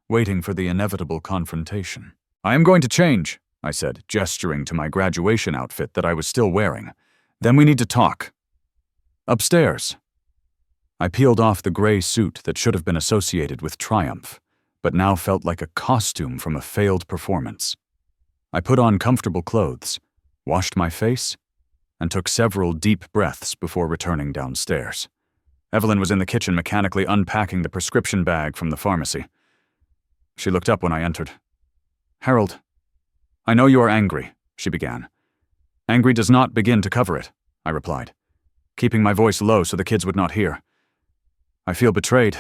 waiting for the inevitable confrontation. "I am going to change," I said, gesturing to my graduation outfit that I was still wearing. "Then we need to talk." "Upstairs." I peeled off the gray suit that should have been associated with triumph, but now felt like a costume from a failed performance. I put on comfortable clothes, washed my face, and took several deep breaths before returning downstairs. Evelyn was in the kitchen mechanically unpacking the prescription bag from the pharmacy. She looked up when I entered. "Harold, I know you are angry," she began. "Angry does not begin to cover it," I replied, keeping my voice low so the kids would not hear. "I feel betrayed.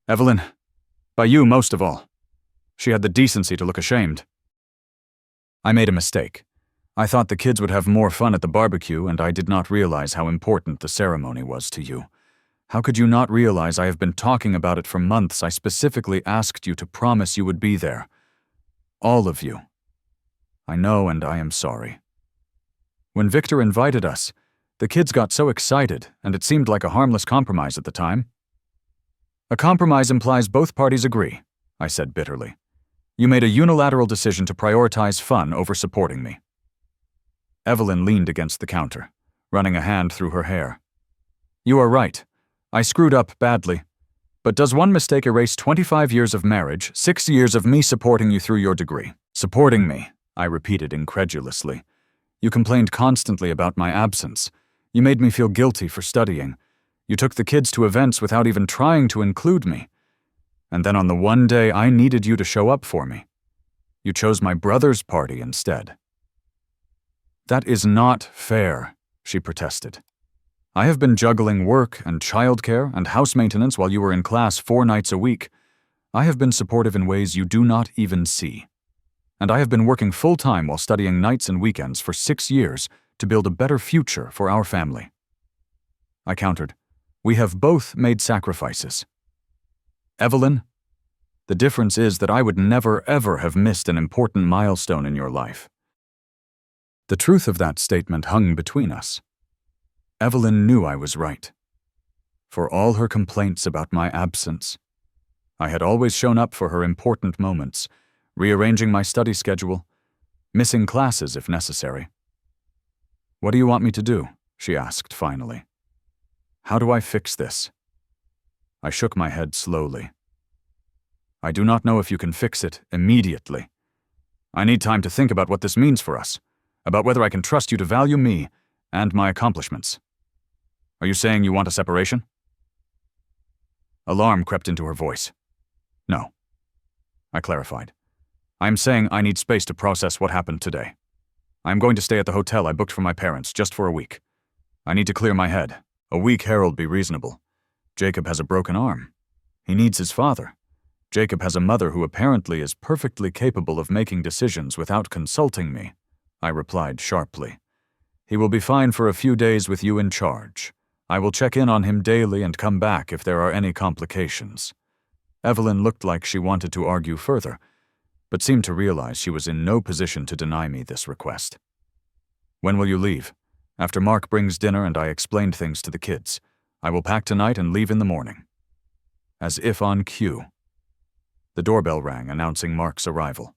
Evelyn, by you most of all." She had the decency to look ashamed. "I made a mistake. I thought the kids would have more fun at the barbecue, and I did not realize how important the ceremony was to you. How could you not realize I have been talking about it for months? I specifically asked you to promise you would be there. All of you. I know, and I am sorry. When Victor invited us, the kids got so excited, and it seemed like a harmless compromise at the time." "A compromise implies both parties agree," I said bitterly. "You made a unilateral decision to prioritize fun over supporting me." Evelyn leaned against the counter, running a hand through her hair. "You are right. I screwed up badly. But does one mistake erase 25 years of marriage, 6 years of me supporting you through your degree?" "Supporting me," I repeated incredulously. "You complained constantly about my absence. You made me feel guilty for studying. You took the kids to events without even trying to include me. And then on the one day I needed you to show up for me, you chose my brother's party instead." "That is not fair," she protested. "I have been juggling work and childcare and house maintenance while you were in class 4 nights a week. I have been supportive in ways you do not even see. And I have been working full-time while studying nights and weekends for 6 years to build a better future for our family." I countered, "We have both made sacrifices. Evelyn, the difference is that I would never ever have missed an important milestone in your life." The truth of that statement hung between us. Evelyn knew I was right. For all her complaints about my absence, I had always shown up for her important moments, rearranging my study schedule, missing classes if necessary. "What do you want me to do?" she asked finally. "How do I fix this?" I shook my head slowly. "I do not know if you can fix it immediately. I need time to think about what this means for us, about whether I can trust you to value me and my accomplishments. Are you saying you want a separation?" Alarm crept into her voice. "No," I clarified. "I am saying I need space to process what happened today. I am going to stay at the hotel I booked for my parents just for a week. I need to clear my head. A week, Harold, be reasonable. Jacob has a broken arm. He needs his father. Jacob has a mother who apparently is perfectly capable of making decisions without consulting me," I replied sharply. "He will be fine for a few days with you in charge. I will check in on him daily and come back if there are any complications." Evelyn looked like she wanted to argue further, but seemed to realize she was in no position to deny me this request. "When will you leave?" "After Mark brings dinner and I explained things to the kids. I will pack tonight and leave in the morning." As if on cue, the doorbell rang announcing Mark's arrival.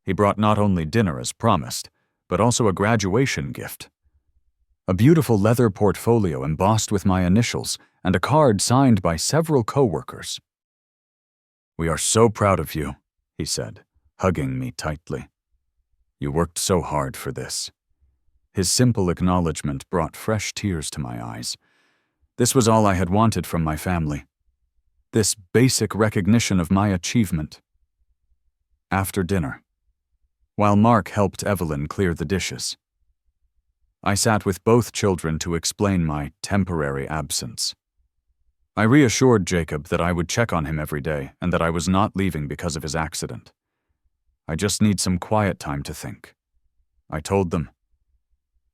He brought not only dinner as promised, but also a graduation gift. A beautiful leather portfolio embossed with my initials and a card signed by several co-workers. "We are so proud of you," he said, hugging me tightly. "You worked so hard for this." His simple acknowledgement brought fresh tears to my eyes. This was all I had wanted from my family. This basic recognition of my achievement. After dinner, while Mark helped Evelyn clear the dishes, I sat with both children to explain my temporary absence. I reassured Jacob that I would check on him every day and that I was not leaving because of his accident. I just need some quiet time to think. I told them.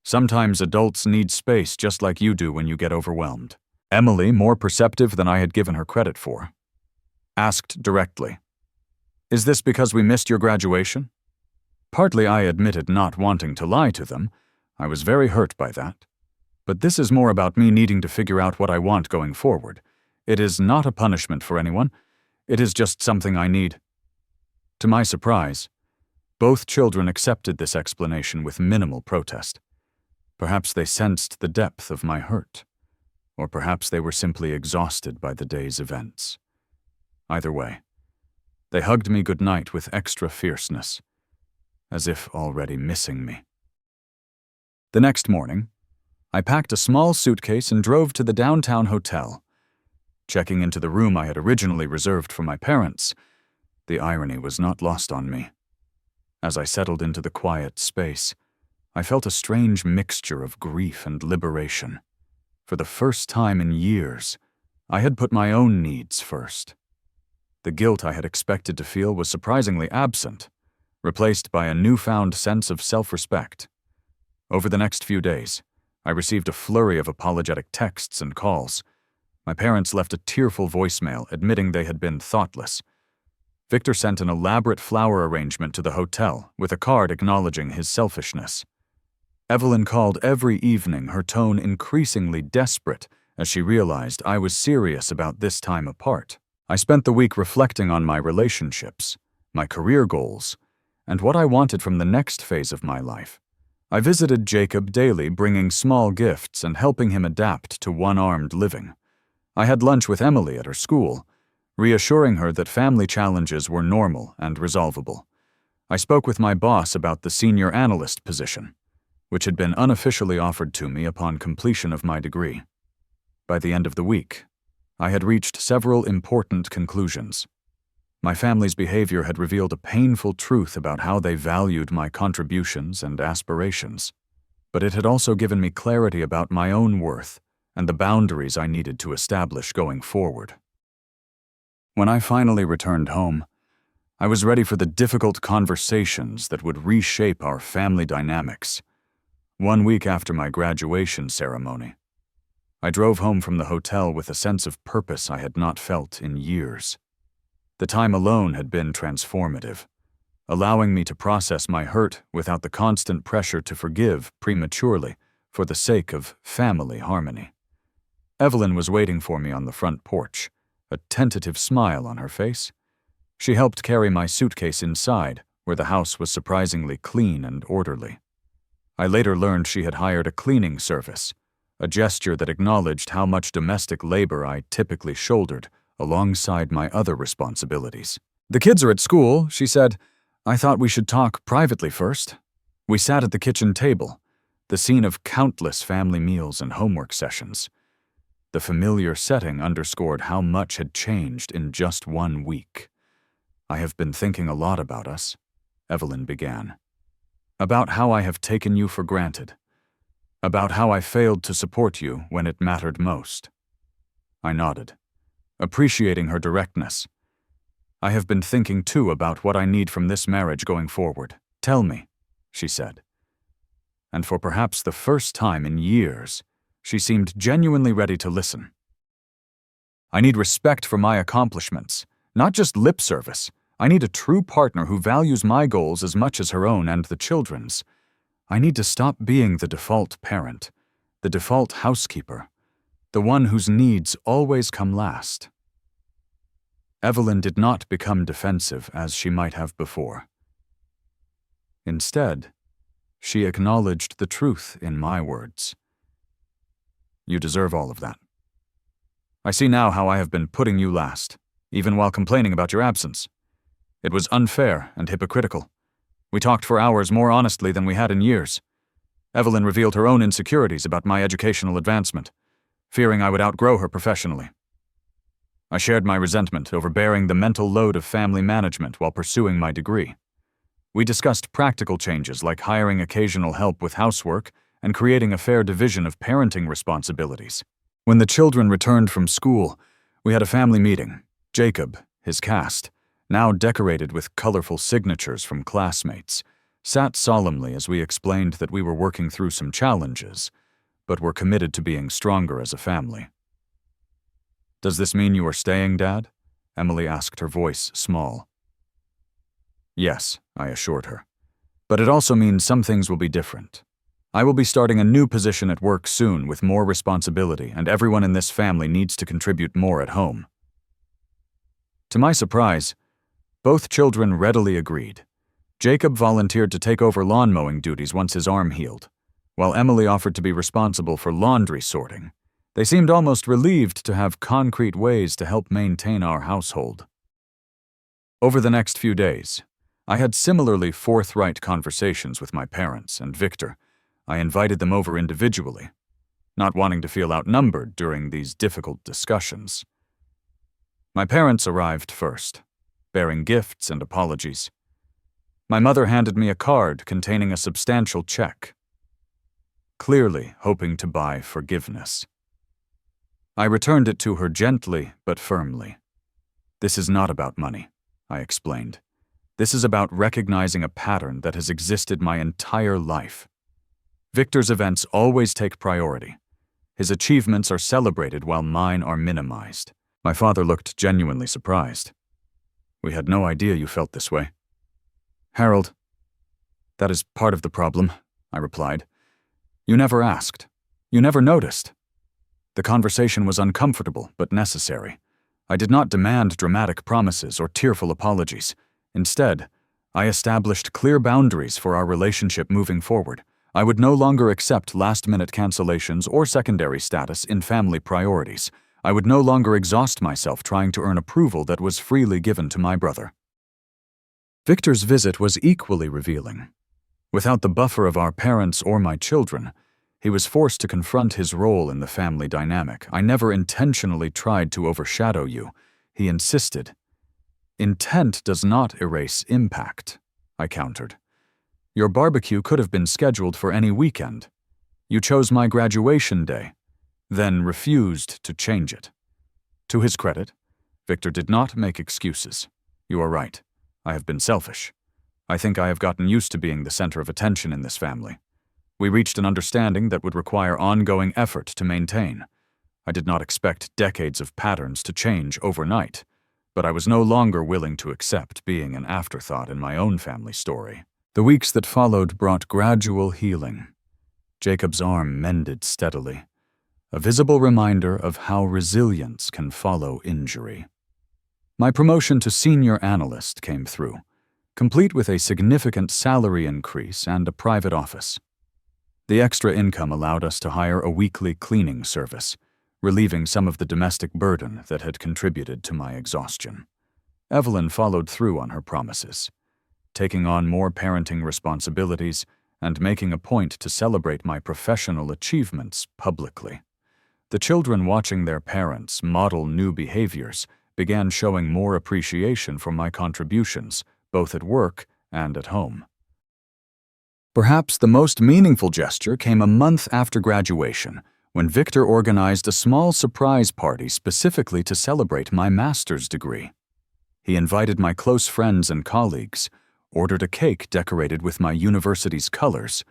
Sometimes adults need space just like you do when you get overwhelmed. Emily, more perceptive than I had given her credit for, asked directly, "Is this because we missed your graduation?" Partly I admitted not wanting to lie to them. I was very hurt by that. But this is more about me needing to figure out what I want going forward. It is not a punishment for anyone. It is just something I need. To my surprise, both children accepted this explanation with minimal protest. Perhaps they sensed the depth of my hurt, or perhaps they were simply exhausted by the day's events. Either way, they hugged me goodnight with extra fierceness, as if already missing me. The next morning, I packed a small suitcase and drove to the downtown hotel. Checking into the room I had originally reserved for my parents, the irony was not lost on me. As I settled into the quiet space, I felt a strange mixture of grief and liberation. For the first time in years, I had put my own needs first. The guilt I had expected to feel was surprisingly absent, replaced by a newfound sense of self-respect. Over the next few days, I received a flurry of apologetic texts and calls. My parents left a tearful voicemail admitting they had been thoughtless. Victor sent an elaborate flower arrangement to the hotel with a card acknowledging his selfishness. Evelyn called every evening, her tone increasingly desperate as she realized I was serious about this time apart. I spent the week reflecting on my relationships, my career goals, and what I wanted from the next phase of my life. I visited Jacob daily, bringing small gifts and helping him adapt to one-armed living. I had lunch with Emily at her school, reassuring her that family challenges were normal and resolvable. I spoke with my boss about the senior analyst position, which had been unofficially offered to me upon completion of my degree. By the end of the week, I had reached several important conclusions. My family's behavior had revealed a painful truth about how they valued my contributions and aspirations, but it had also given me clarity about my own worth and the boundaries I needed to establish going forward. When I finally returned home, I was ready for the difficult conversations that would reshape our family dynamics. 1 week after my graduation ceremony, I drove home from the hotel with a sense of purpose I had not felt in years. The time alone had been transformative, allowing me to process my hurt without the constant pressure to forgive prematurely for the sake of family harmony. Evelyn was waiting for me on the front porch, a tentative smile on her face. She helped carry my suitcase inside, where the house was surprisingly clean and orderly. I later learned she had hired a cleaning service, a gesture that acknowledged how much domestic labor I typically shouldered alongside my other responsibilities. "The kids are at school," she said. "I thought we should talk privately first." We sat at the kitchen table, the scene of countless family meals and homework sessions. The familiar setting underscored how much had changed in just 1 week. "I have been thinking a lot about us," Evelyn began. "About how I have taken you for granted. About how I failed to support you when it mattered most." I nodded, appreciating her directness. "I have been thinking too about what I need from this marriage going forward. Tell me," she said. And for perhaps the first time in years, she seemed genuinely ready to listen. "I need respect for my accomplishments, not just lip service. I need a true partner who values my goals as much as her own and the children's. I need to stop being the default parent, the default housekeeper, the one whose needs always come last." Evelyn did not become defensive as she might have before. Instead, she acknowledged the truth in my words. "You deserve all of that. I see now how I have been putting you last, even while complaining about your absence. It was unfair and hypocritical. We talked for hours more honestly than we had in years. Evelyn revealed her own insecurities about my educational advancement, fearing I would outgrow her professionally. I shared my resentment over bearing the mental load of family management while pursuing my degree. We discussed practical changes like hiring occasional help with housework and creating a fair division of parenting responsibilities. When the children returned from school, we had a family meeting. Jacob, his cast, now decorated with colorful signatures from classmates, sat solemnly as we explained that we were working through some challenges, but were committed to being stronger as a family. "Does this mean you are staying, Dad?" Emily asked, her voice small. "Yes," I assured her. "But it also means some things will be different. I will be starting a new position at work soon with more responsibility, and everyone in this family needs to contribute more at home." To my surprise, both children readily agreed. Jacob volunteered to take over lawn mowing duties once his arm healed, while Emily offered to be responsible for laundry sorting. They seemed almost relieved to have concrete ways to help maintain our household. Over the next few days, I had similarly forthright conversations with my parents and Victor. I invited them over individually, not wanting to feel outnumbered during these difficult discussions. My parents arrived first, bearing gifts and apologies. My mother handed me a card containing a substantial check, clearly hoping to buy forgiveness. I returned it to her gently but firmly. "This is not about money," I explained. "This is about recognizing a pattern that has existed my entire life. Victor's events always take priority. His achievements are celebrated while mine are minimized." My father looked genuinely surprised. "We had no idea you felt this way." "Harold, that is part of the problem," I replied. "You never asked. You never noticed." The conversation was uncomfortable but necessary. I did not demand dramatic promises or tearful apologies. Instead, I established clear boundaries for our relationship moving forward. I would no longer accept last-minute cancellations or secondary status in family priorities. I would no longer exhaust myself trying to earn approval that was freely given to my brother. Victor's visit was equally revealing. Without the buffer of our parents or my children, he was forced to confront his role in the family dynamic. "I never intentionally tried to overshadow you," he insisted. "Intent does not erase impact," I countered. "Your barbecue could have been scheduled for any weekend. You chose my graduation day, then refused to change it." To his credit, Victor did not make excuses. "You are right. I have been selfish. I think I have gotten used to being the center of attention in this family." We reached an understanding that would require ongoing effort to maintain. I did not expect decades of patterns to change overnight, but I was no longer willing to accept being an afterthought in my own family story. The weeks that followed brought gradual healing. Jacob's arm mended steadily, a visible reminder of how resilience can follow injury. My promotion to senior analyst came through, complete with a significant salary increase and a private office. The extra income allowed us to hire a weekly cleaning service, relieving some of the domestic burden that had contributed to my exhaustion. Evelyn followed through on her promises, taking on more parenting responsibilities and making a point to celebrate my professional achievements publicly. The children watching their parents model new behaviors began showing more appreciation for my contributions, both at work and at home. Perhaps the most meaningful gesture came a month after graduation, when Victor organized a small surprise party specifically to celebrate my master's degree. He invited my close friends and colleagues, ordered a cake decorated with my university's colors,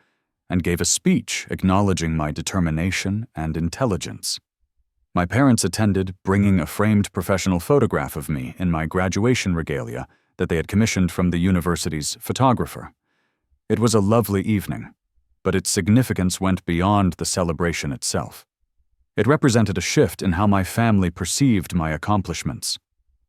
and gave a speech acknowledging my determination and intelligence. My parents attended, bringing a framed professional photograph of me in my graduation regalia that they had commissioned from the university's photographer. It was a lovely evening, but its significance went beyond the celebration itself. It represented a shift in how my family perceived my accomplishments,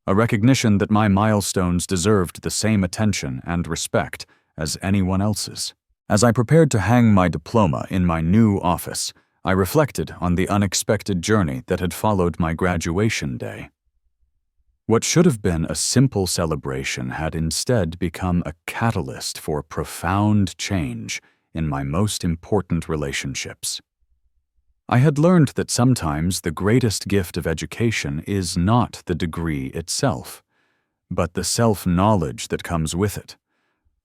a recognition that my milestones deserved the same attention and respect as anyone else's. As I prepared to hang my diploma in my new office, I reflected on the unexpected journey that had followed my graduation day. What should have been a simple celebration had instead become a catalyst for profound change in my most important relationships. I had learned that sometimes the greatest gift of education is not the degree itself, but the self-knowledge that comes with it.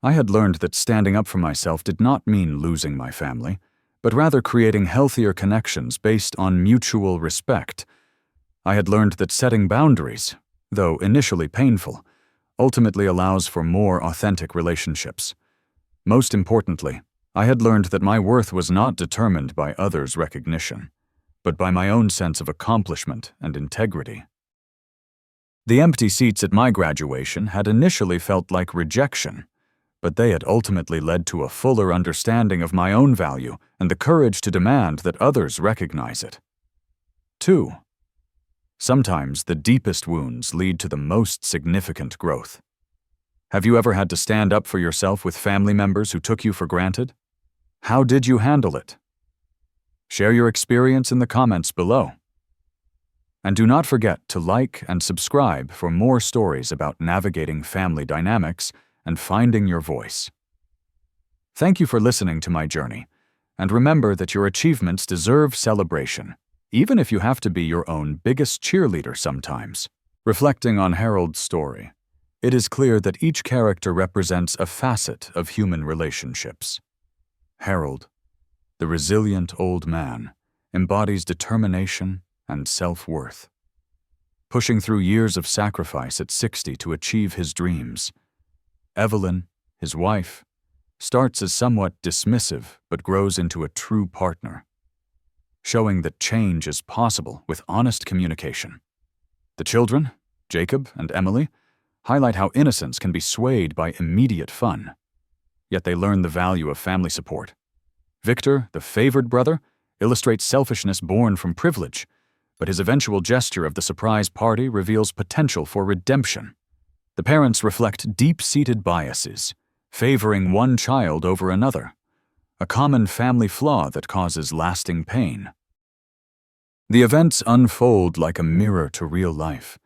I had learned that standing up for myself did not mean losing my family, but rather creating healthier connections based on mutual respect. I had learned that setting boundaries, though initially painful, ultimately allows for more authentic relationships. Most importantly, I had learned that my worth was not determined by others' recognition, but by my own sense of accomplishment and integrity. The empty seats at my graduation had initially felt like rejection, but they had ultimately led to a fuller understanding of my own value and the courage to demand that others recognize it. 2. Sometimes the deepest wounds lead to the most significant growth. Have you ever had to stand up for yourself with family members who took you for granted? How did you handle it? Share your experience in the comments below. And do not forget to like and subscribe for more stories about navigating family dynamics and finding your voice. Thank you for listening to my journey, and remember that your achievements deserve celebration, even if you have to be your own biggest cheerleader sometimes. Reflecting on Harold's story, it is clear that each character represents a facet of human relationships. Harold, the resilient old man, embodies determination and self-worth. Pushing through years of sacrifice at 60 to achieve his dreams. Evelyn, his wife, starts as somewhat dismissive but grows into a true partner, showing that change is possible with honest communication. The children, Jacob and Emily, highlight how innocence can be swayed by immediate fun, yet they learn the value of family support. Victor, the favored brother, illustrates selfishness born from privilege, but his eventual gesture of the surprise party reveals potential for redemption. The parents reflect deep-seated biases, favoring one child over another, a common family flaw that causes lasting pain. The events unfold like a mirror to real life,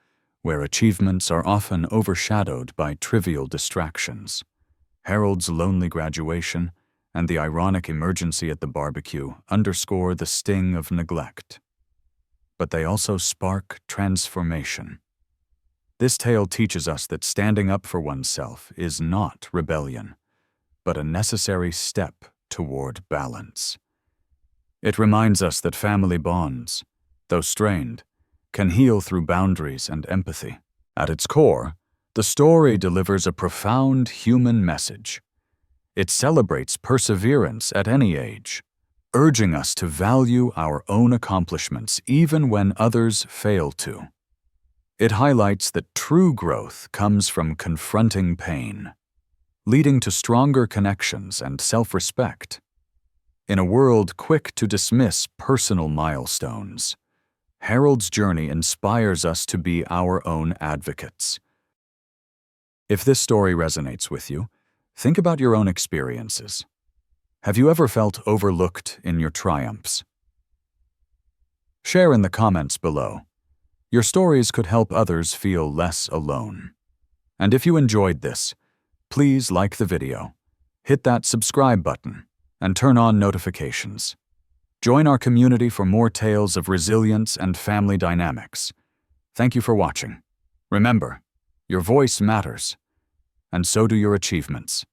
where achievements are often overshadowed by trivial distractions. Harold's lonely graduation and the ironic emergency at the barbecue underscore the sting of neglect. But they also spark transformation. This tale teaches us that standing up for oneself is not rebellion, but a necessary step toward balance. It reminds us that family bonds, though strained, can heal through boundaries and empathy. At its core, the story delivers a profound human message. It celebrates perseverance at any age, urging us to value our own accomplishments even when others fail to. It highlights that true growth comes from confronting pain, leading to stronger connections and self-respect. In a world quick to dismiss personal milestones, Harold's journey inspires us to be our own advocates. If this story resonates with you, think about your own experiences. Have you ever felt overlooked in your triumphs? Share in the comments below. Your stories could help others feel less alone. And if you enjoyed this, please like the video, hit that subscribe button, and turn on notifications. Join our community for more tales of resilience and family dynamics. Thank you for watching. Remember, your voice matters, and so do your achievements.